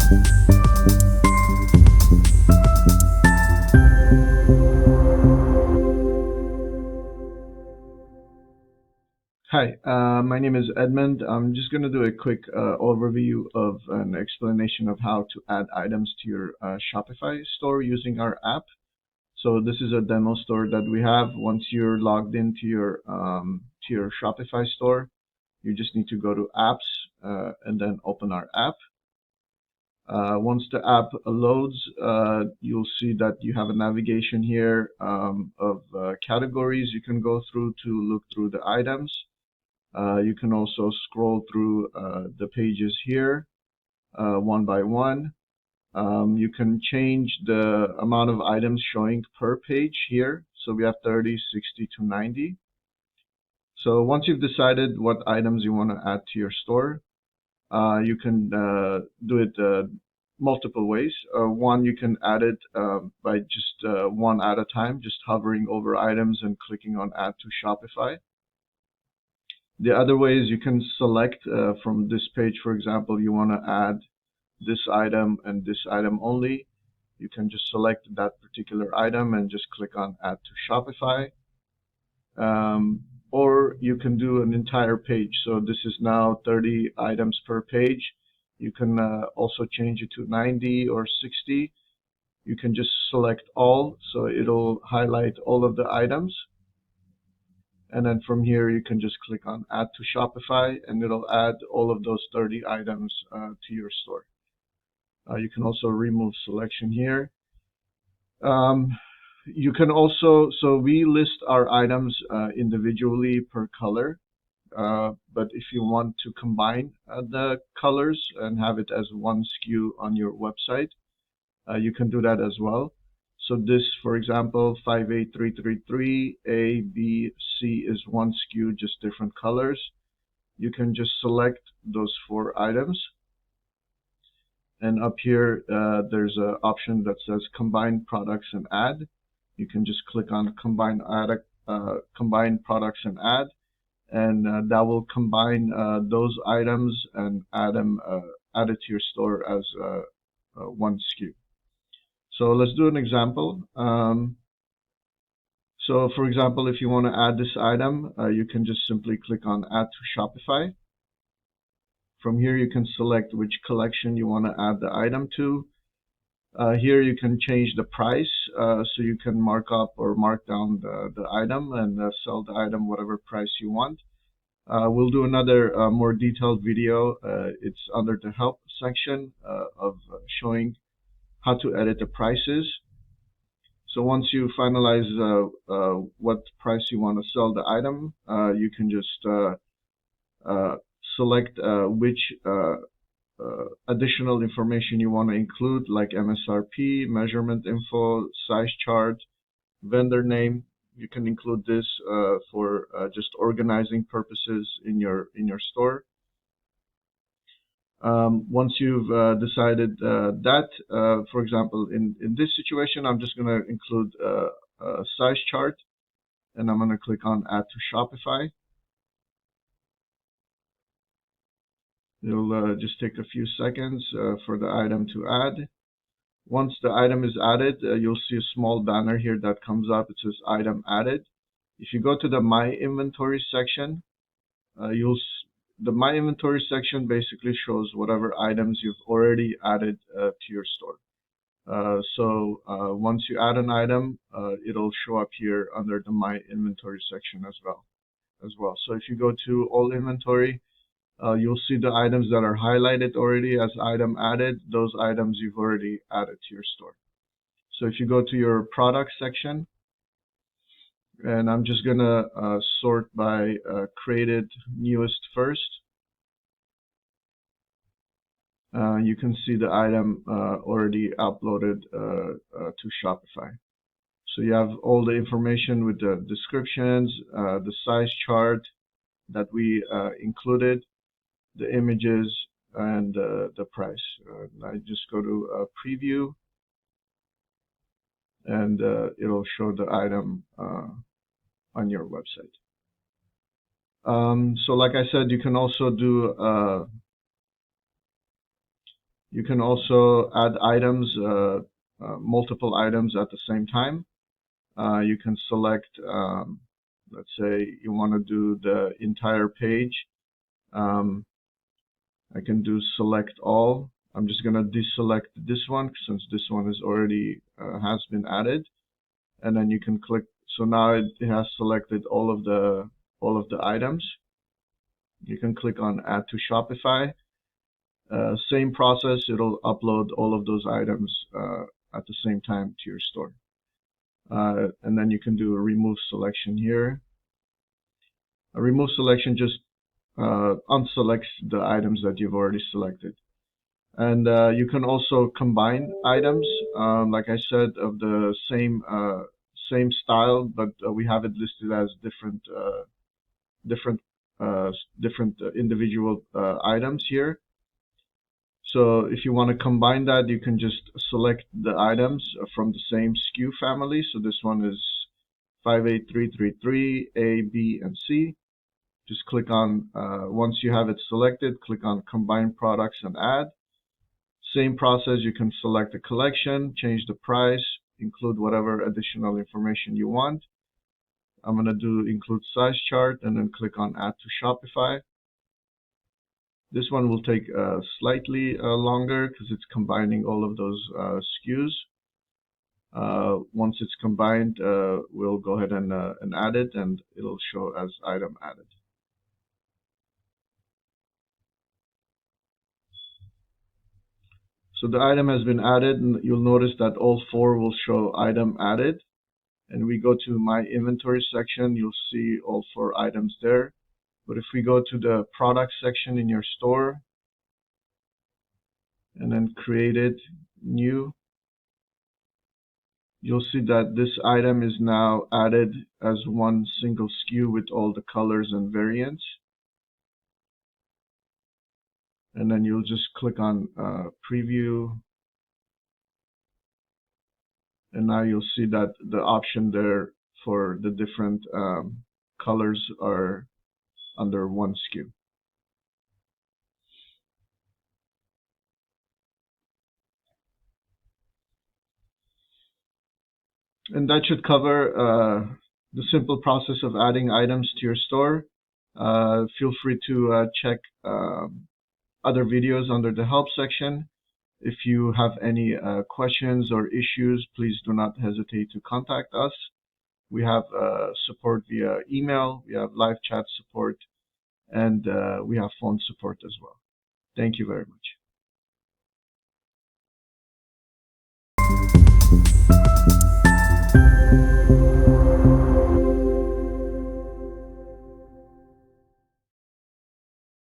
Hi, my name is Edmund. I'm just going to do a quick overview of an explanation of how to add items to your Shopify store using our app. So this is a demo store that we have. Once you're logged into your Shopify store, you just need to go to apps and then open our app. Once the app loads, you'll see that you have a navigation here of categories you can go through to look through the items. You can also scroll through the pages here one by one. You can change the amount of items showing per page here. So we have 30, 60 to 90. So once you've decided what items you want to add to your store, you can do it multiple ways. One, you can add it by just one at a time, just hovering over items and clicking on Add to Shopify. The other way is you can select from this page, for example, you want to add this item and this item only. You can just select that particular item and just click on Add to Shopify. Or you can do an entire page. So this is now 30 items per page. You can also change it to 90 or 60. You can just select all, so it'll highlight all of the items. And then from here, you can just click on Add to Shopify, and it'll add all of those 30 items to your store. You can also remove selection here. You can also, so we list our items individually per color, but if you want to combine the colors and have it as one SKU on your website, you can do that as well. So this, for example, 58333 A, B, C is one SKU, just different colors. You can just select those 4 items. And up here, there's an option that says Combine Products and Add. You can just click on Combine Products and Add, and that will combine those items and add it to your store as one SKU. So let's do an example. So for example, if you want to add this item, you can just simply click on Add to Shopify. From here, you can select which collection you want to add the item to. Here you can change the price, so you can mark up or mark down the item and sell the item whatever price you want. We'll do another more detailed video. It's under the help section of showing how to edit the prices. So once you finalize what price you want to sell the item, you can just select which additional information you want to include, like MSRP, measurement info, size chart, vendor name. You can include this for just organizing purposes in your store. Once you've decided that, for example, in this situation, I'm just going to include a size chart, and I'm going to click on Add to Shopify. It'll just take a few seconds for the item to add. Once the item is added, you'll see a small banner here that comes up. It says Item Added. If you go to the My Inventory section, the My Inventory section basically shows whatever items you've already added to your store. So once you add an item, it'll show up here under the My Inventory section as well. So if you go to All Inventory, you'll see the items that are highlighted already as item added. Those items you've already added to your store. So if you go to your product section, and I'm just going to sort by created newest first. You can see the item already uploaded to Shopify. So you have all the information with the descriptions, the size chart that we included, the images, and the price. I just go to preview, and it'll show the item on your website. So like I said, you can also do You can also add items, multiple items at the same time. You can select, let's say you want to do the entire page. I can do select all. I'm just going to deselect this one since this one is already has been added. And then you can click. So now it has selected all of the items. You can click on Add to Shopify. Same process. It'll upload all of those items at the same time to your store. And then you can do a remove selection here. A remove selection just unselects the items that you've already selected. And you can also combine items, like I said, of the same style, but we have it listed as different individual items here. So if you want to combine that, you can just select the items from the same SKU family. So this one is 58333 A, B, and C. Just click on, once you have it selected, click on Combine Products and Add. Same process, you can select a collection, change the price, include whatever additional information you want. I'm going to do include size chart and then click on Add to Shopify. This one will take slightly longer because it's combining all of those SKUs. Once it's combined, we'll go ahead and add it, and it'll show as item added. So the item has been added, and you'll notice that all four will show item added. And we go to my inventory section, you'll see all four items there. But if we go to the product section in your store and then create it new, you'll see that this item is now added as one single SKU with all the colors and variants. And then you'll just click on preview. And now you'll see that the option there for the different colors are under one SKU. And that should cover the simple process of adding items to your store. Feel free to check other videos under the help section. If you have any questions or issues, please do not hesitate to contact us. We have support via email, we have live chat support, and we have phone support as well. Thank you very much.